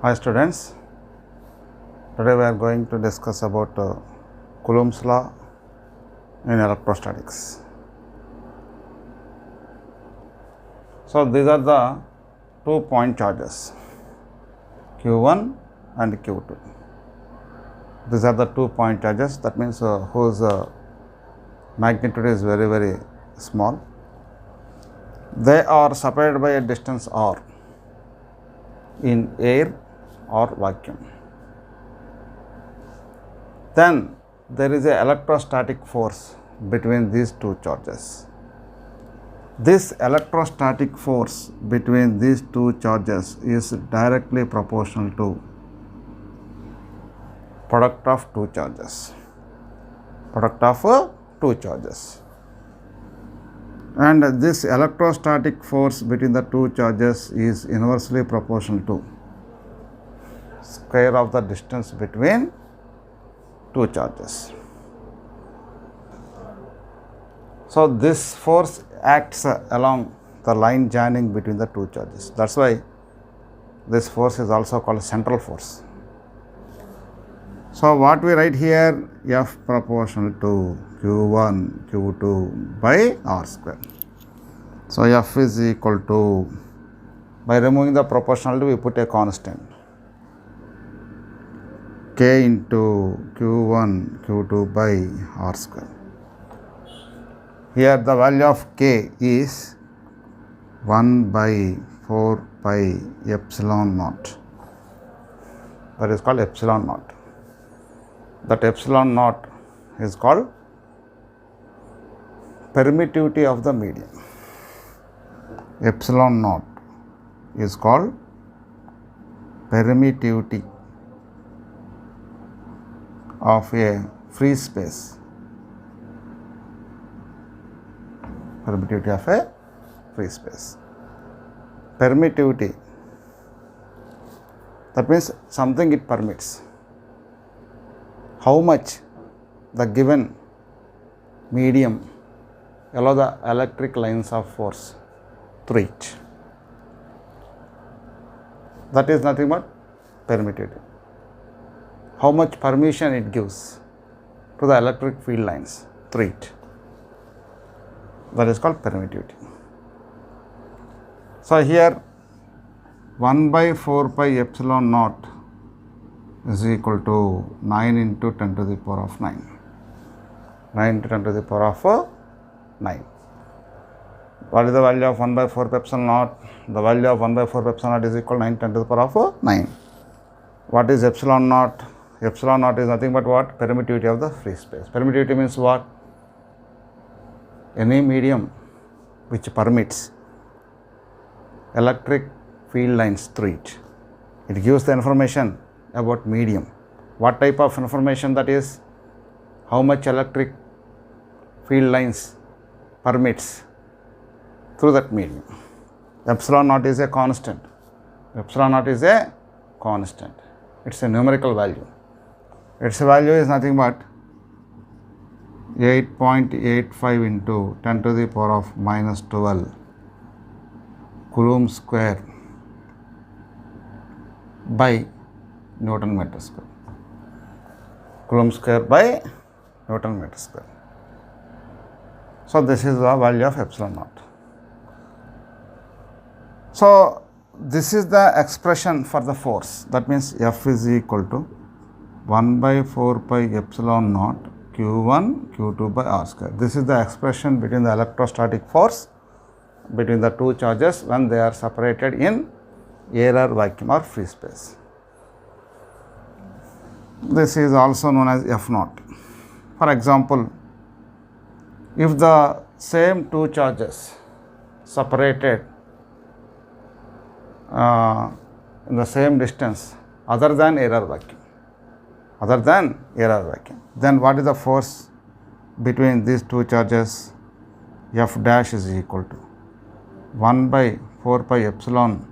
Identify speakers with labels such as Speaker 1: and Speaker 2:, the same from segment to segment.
Speaker 1: Hi students, today we are going to discuss about Coulomb's law in electrostatics. So these are the 2 point charges Q1 and Q2. These are the 2 point charges, that means whose magnitude is very small. They are separated by a distance r in air or vacuum. Then there is an electrostatic force between these 2 charges. This electrostatic force between these 2 charges is directly proportional to product of 2 charges. And this electrostatic force between the 2 charges is inversely proportional to square of the distance between 2 charges. So this force acts along the line joining between the 2 charges. That's why this force is also called central force. So what we write here, F proportional to Q1 Q2 by R square. So F is equal to, by removing the proportionality we put a constant, K into Q1 Q2 by R square. Here the value of K is 1 by 4 pi epsilon naught. That is called epsilon naught. That epsilon naught is called permittivity of the medium. Epsilon naught is called permittivity of a free space. Permittivity of a free space. Permittivity, that means something it permits. How much the given medium allow the electric lines of force through it. That is nothing but permittivity. How much permission it gives to the electric field lines through it. That is called permittivity. So here 1 by 4 pi epsilon naught is equal to 9 into 10 to the power of 9. 9 into 10 to the power of 9. What is the value of 1 by 4 pi epsilon naught? The value of 1 by 4 pi epsilon naught is equal to 9 10 to the power of 9. What is epsilon naught? Epsilon naught is nothing but what? Permittivity of the free space. Permittivity means what? Any medium which permits electric field lines through it. It gives the information about medium. What type of information that is? How much electric field lines permits through that medium. Epsilon naught is a constant. Epsilon naught is a constant. It's a numerical value. Its value is nothing but 8.85 into 10 to the power of minus 12 Coulomb square by Newton meter square. Coulomb square by Newton meter square. So this is the value of epsilon naught. So this is the expression for the force. That means F is equal to 1 by 4 pi epsilon naught Q1 Q2 by R square. This is the expression between the electrostatic force between the 2 charges when they are separated in air or vacuum or free space. This is also known as F naught. For example, if the same 2 charges separated in the same distance other than air or vacuum, then what is the force between these 2 charges? F dash is equal to 1 by 4 pi epsilon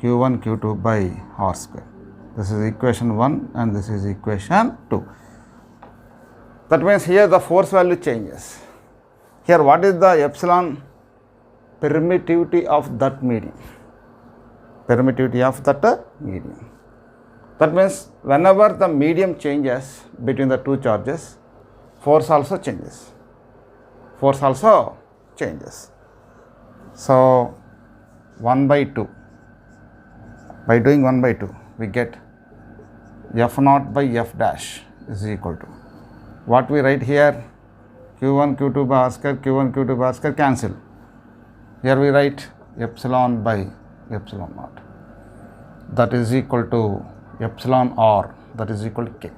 Speaker 1: Q1 Q2 by R square. This is equation 1 and this is equation 2. That means here the force value changes. Here what is the epsilon permittivity of that medium? Permittivity of that medium. That means whenever the medium changes between the two charges, force also changes. Force also changes. So 1 by 2. By doing 1 by 2, we get F naught by F dash is equal to what we write here, Q1 Q2 by R square, Q1 Q2 by R square cancel. Here we write epsilon by epsilon naught, that is equal to epsilon R, that is equal to K.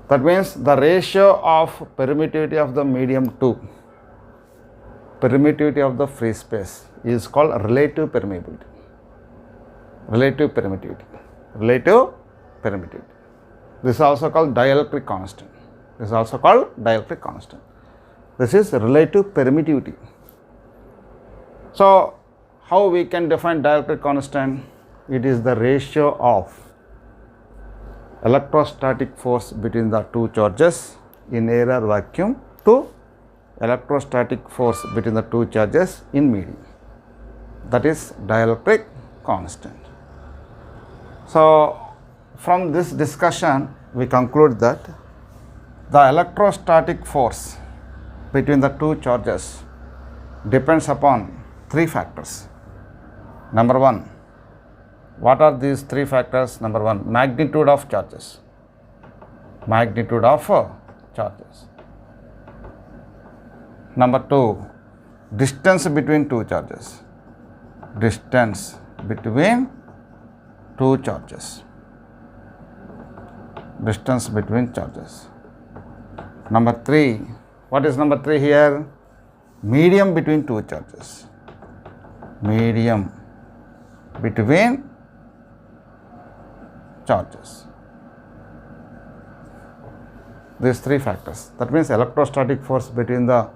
Speaker 1: That means the ratio of permittivity of the medium to permittivity of the free space is called relative permeability. Relative permittivity. Relative permittivity. This is also called dielectric constant. This is also called dielectric constant. This is relative permittivity. So, how we can define dielectric constant? It is the ratio of electrostatic force between the two charges in air or vacuum to electrostatic force between the two charges in medium. That is dielectric constant. So, from this discussion we conclude that the electrostatic force between the two charges depends upon three factors. Number one, what are these three factors? Number one, magnitude of charges. Magnitude of charges. Number two, distance between two charges. Distance between two charges. Distance between charges. Number three, what is number three here? Medium between two charges. Medium between charges. These three factors. That means electrostatic force between the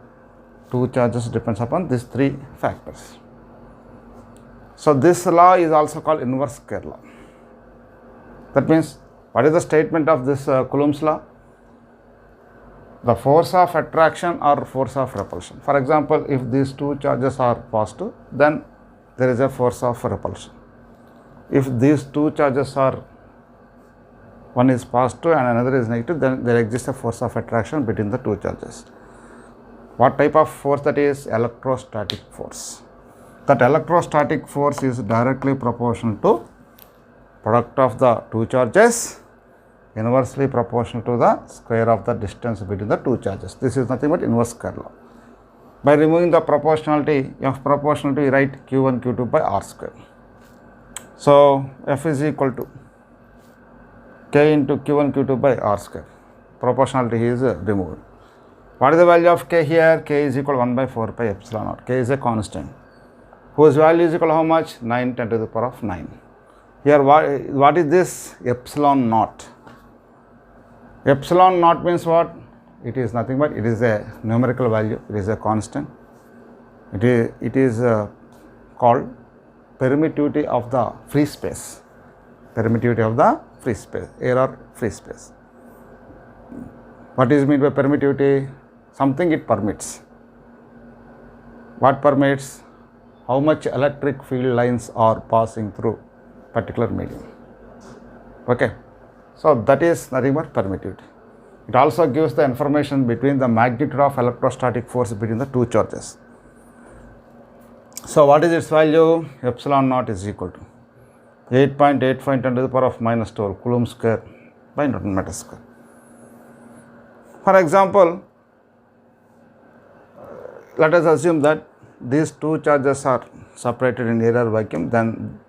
Speaker 1: two charges depends upon these three factors. So this law is also called inverse square law. That means what is the statement of this Coulomb's law? The force of attraction or force of repulsion. For example, if these two charges are positive, then there is a force of repulsion. If these two charges are, one is positive and another is negative, then there exists a force of attraction between the two charges. What type of force that is? Electrostatic force. That electrostatic force is directly proportional to product of the two charges, inversely proportional to the square of the distance between the two charges. This is nothing but inverse square law. By removing the proportionality, F proportionality, we write Q1 Q2 by R square. So F is equal to K into Q1 Q2 by R square. Proportionality is removed. What is the value of K here? K is equal to 1 by 4 pi epsilon naught. K is a constant whose value is equal to how much? 9 10 to the power of 9. Here what is this? Epsilon naught. Epsilon naught means what? It is nothing but it is a numerical value, it is a constant. It is called permittivity of the free space. Permittivity of the free space, air or free space. What is meant by permittivity? Something it permits. What permits? How much electric field lines are passing through particular medium. Okay. So that is nothing but permittivity. It also gives the information between the magnitude of electrostatic force between the two charges. So what is its value? Epsilon naught is equal to 8.85 10 to the power of minus 12 Coulomb square by Newton meter square. For example, let us assume that these two charges are separated in air or vacuum, then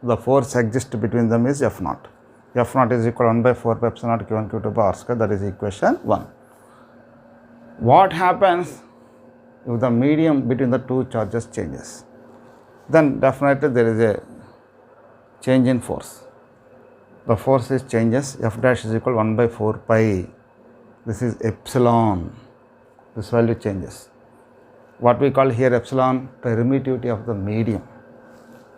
Speaker 1: the force exists between them is F naught. F naught is equal to 1 by 4 pi epsilon naught Q1 Q2 by R square, that is equation 1. What happens if the medium between the two charges changes? Then definitely there is a change in force. The force is changes, F dash is equal to 1 by 4 pi, this is epsilon, this value changes. What we call here epsilon? Permittivity of the medium,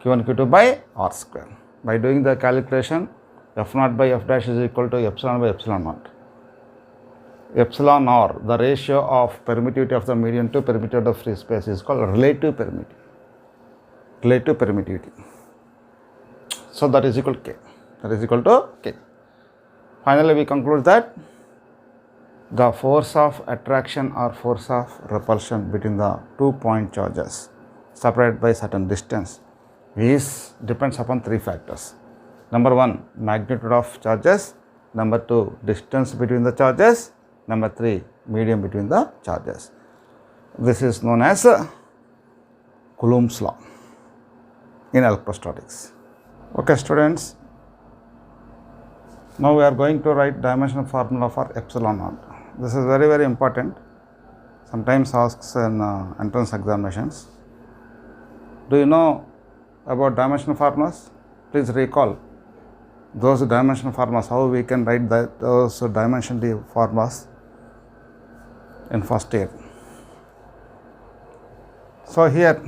Speaker 1: Q1 Q2 by R square. By doing the calculation, F naught by F dash is equal to epsilon by epsilon naught. Epsilon R, the ratio of permittivity of the medium to permittivity of the free space, is called relative permittivity. Relative permittivity. So that is equal to K. that is equal to K. Finally, we conclude that the force of attraction or force of repulsion between the 2-point charges separated by certain distance depends upon 3 factors. Number 1, magnitude of charges. Number 2, distance between the charges. Number 3, medium between the charges. This is known as Coulomb's law in electrostatics. Okay, students. Now we are going to write dimensional formula for epsilon naught. This is very, very important. Sometimes asks in entrance examinations. Do you know about dimensional formulas? Please recall those dimensional formulas, how we can write those dimensional formulas in first year. So here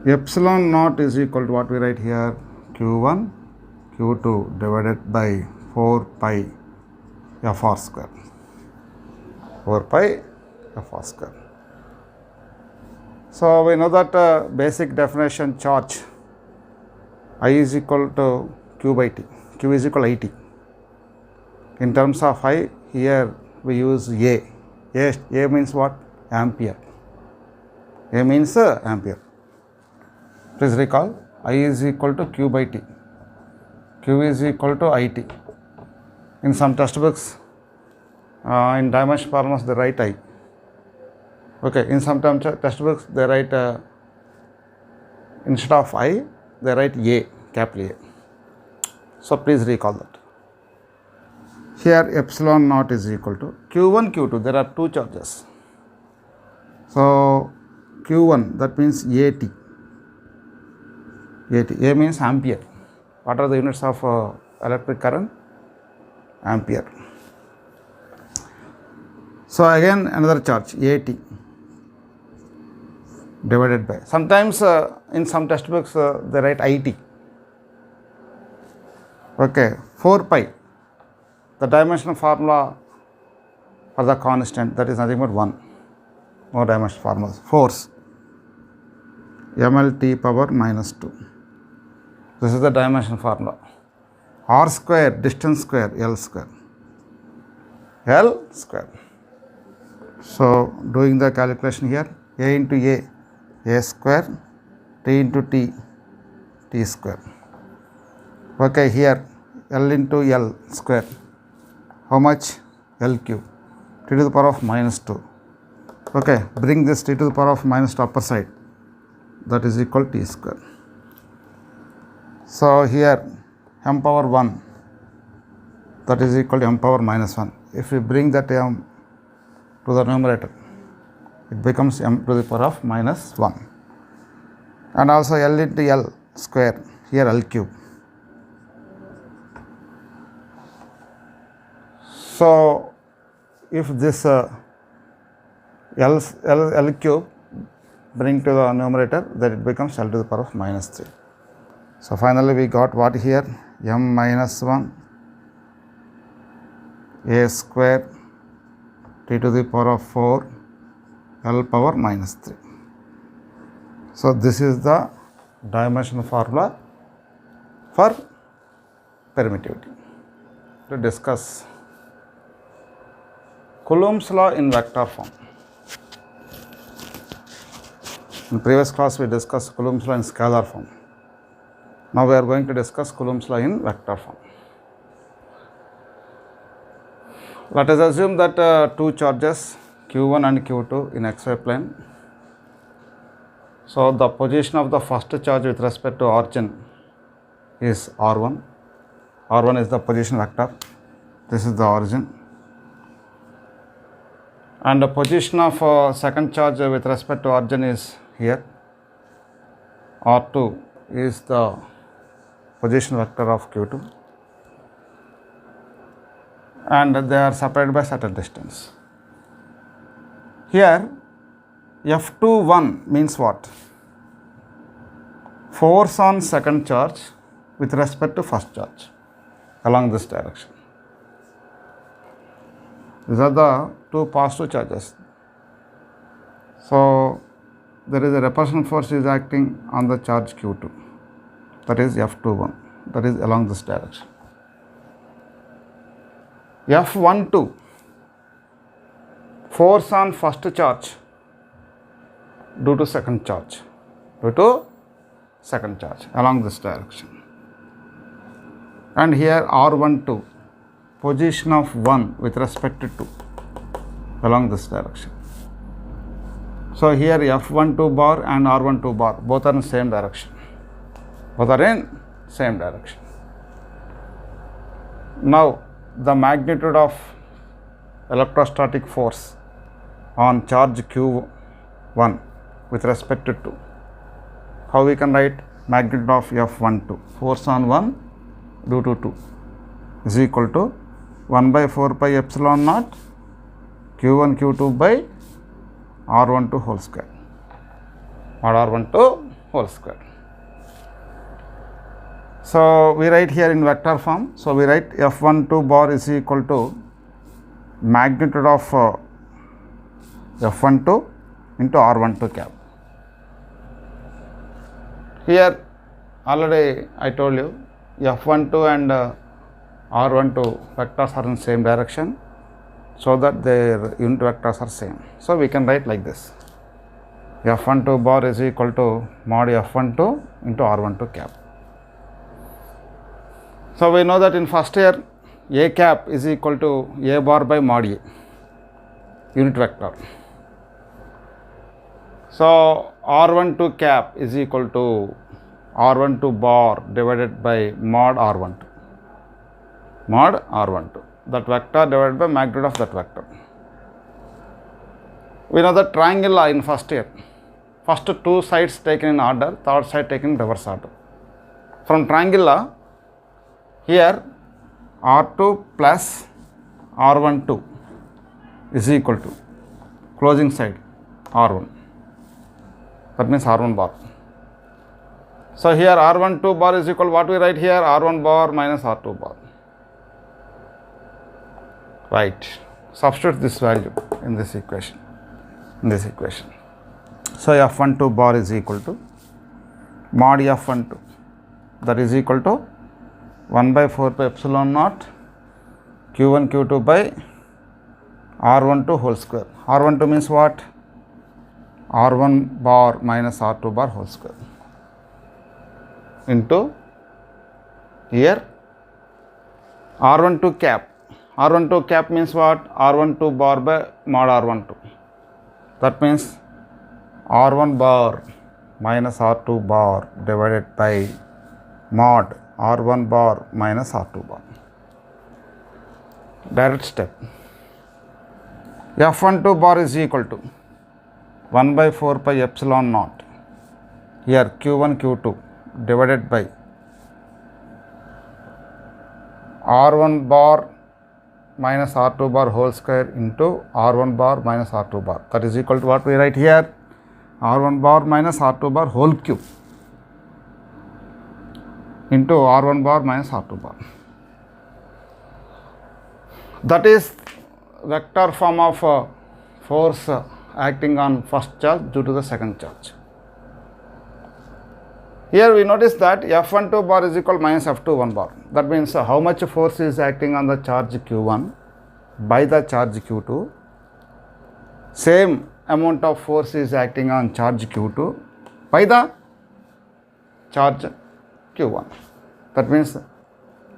Speaker 1: epsilon naught is equal to what we write here, Q1 Q2 divided by 4 pi Fr square, 4 pi Fr square. So we know that basic definition charge I is equal to Q by T, Q is equal to IT. In terms of I, here we use A. A means what? Ampere. A means ampere. Please recall, I is equal to Q by T. Q is equal to IT. In some textbooks, in dimension formulas, they write I. Okay, in some textbooks, they write instead of I, they write A, capital A. So please recall that. Here epsilon naught is equal to Q1, Q2. There are 2 charges. So Q1, that means AT. A means ampere. What are the units of electric current? Ampere. So again another charge, AT divided by. Sometimes in some textbooks they write IT. Okay, 4 pi. The dimensional formula for the constant, that is nothing but 1. No dimensional formulas. Force mLT power minus 2. This is the dimensional formula. R square, distance square, L square. L square. So doing the calculation here, A into A square, T into T square. Okay, here L into L square. How much? L cube. T to the power of minus 2. Okay, bring this T to the power of minus to upper side. That is equal to T square. So here m power 1, that is equal to m power minus 1. If we bring that m to the numerator, it becomes m to the power of minus 1. And also L into L square, here L cube. So if this L cube bring to the numerator, then it becomes L to the power of minus 3. So finally we got what here? M minus 1 A square T to the power of 4 L power minus 3. So this is the dimensional formula for permittivity. To discuss Coulomb's law in vector form. In previous class we discussed Coulomb's law in scalar form. Now we are going to discuss Coulomb's law in vector form. Let us assume that 2 charges Q1 and Q2 in xy plane. So the position of the first charge with respect to origin is R1. R1 is the position vector. This is the origin. And the position of second charge with respect to origin is here. R2 is the position vector of Q2. And they are separated by certain distance. Here F21 means what? Force on second charge with respect to first charge along this direction. These are the 2 positive charges. So there is a repulsion force is acting on the charge Q2. that is F21, that is along this direction. F12, force on first charge due to second charge, along this direction. And here R12, position of 1 with respect to 2 along this direction. So here F12 bar and R12 bar both are in same direction. Now the magnitude of electrostatic force on charge Q1 with respect to 2. How we can write magnitude of F12, force on 1 due to 2 is equal to 1 by 4 pi epsilon naught Q1 Q2 by R12 whole square, or R12 whole square. So we write here in vector form. So we write F12 bar is equal to magnitude of F12 into R12 cap. Here already I told you F12 and R12 vectors are in same direction, so that their unit vectors are same. So we can write like this: F12 bar is equal to mod F12 into R12 cap. So we know that in first year A cap is equal to A bar by mod A, unit vector. So R12 cap is equal to R12 bar divided by mod R12, that vector divided by magnitude of that vector. We know that triangle law in first year. First two sides taken in order, third side taken in reverse order. From triangle law, here R2 plus R12 is equal to closing side R1. That means R1 bar. So here R12 bar is equal, what we write here, R1 bar minus R2 bar. Right. Substitute this value in this equation. So F12 bar is equal to mod F12, that is equal to 1 by 4 pi epsilon naught Q1 Q2 by R12 whole square. R12 means what? R1 bar minus R2 bar whole square into here R12 cap. R12 cap means what? R12 bar by mod R12. That means R1 bar minus R2 bar divided by mod R1 bar minus R2 bar. Direct step. F12 bar is equal to 1 by 4 pi epsilon naught, here Q1 Q2 divided by R1 bar minus R2 bar whole square into R1 bar minus R2 bar, that is equal to what we write here, R1 bar minus R2 bar whole cube into R1 bar minus R2 bar. That is vector form of force acting on first charge due to the second charge. Here we notice that F12 bar is equal minus F21 bar. That means how much force is acting on the charge Q1 by the charge Q2. Same amount of force is acting on charge Q2 by the charge Q1. That means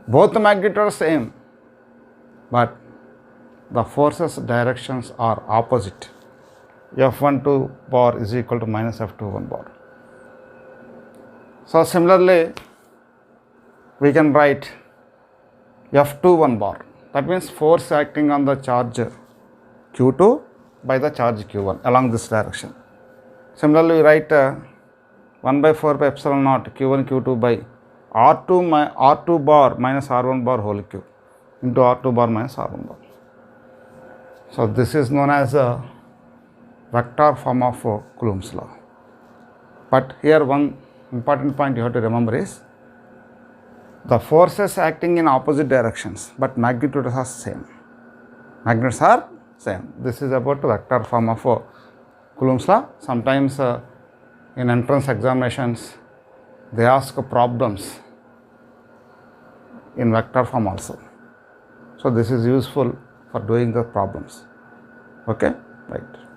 Speaker 1: both the magnitudes are same, but the forces directions are opposite. F12 bar is equal to minus F21 bar. So similarly, we can write F21 bar. That means force acting on the charge Q2 by the charge Q1 along this direction. Similarly, we write 1 by 4 pi epsilon naught Q1 Q2 by R2 bar minus R1 bar whole cube into R2 bar minus R1 bar. So this is known as a vector form of Coulomb's law. But here one important point you have to remember is the forces acting in opposite directions, but magnitudes are same. This is about vector form of Coulomb's law. Sometimes in entrance examinations they ask problems in vector form also. So this is useful for doing the problems. Okay, right.